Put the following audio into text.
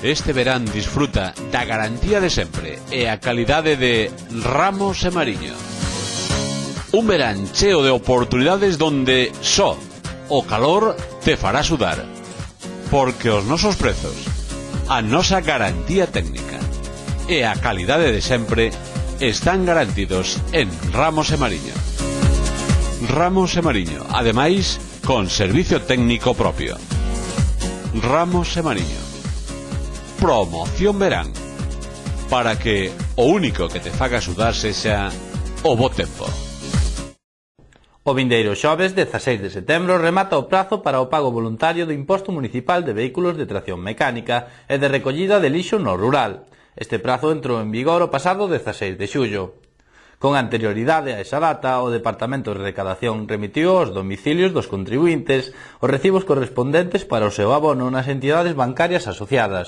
Este verán disfruta da garantía de sempre e a calidade de Ramos e Mariño. Un verán cheo de oportunidades donde só o calor te fará sudar. Porque os nosos prezos, a nosa garantía técnica e a calidade de sempre están garantidos en Ramos e Mariño. Ramos e Mariño, ademais, con servicio técnico propio. Ramos e Mariño. Promoción verán, para que o único que te faga sudar sexa o bo tempo. O vindeiro xoves 16 de setembro remata o prazo para o pago voluntario do imposto municipal de vehículos de tracción mecánica e de recollida de lixo no rural. Este prazo entrou en vigor o pasado 16 de xullo. Con anterioridade a esa data, o Departamento de Recadación remitiu aos domicilios dos contribuíntes os recibos correspondentes para o seu abono nas entidades bancarias asociadas.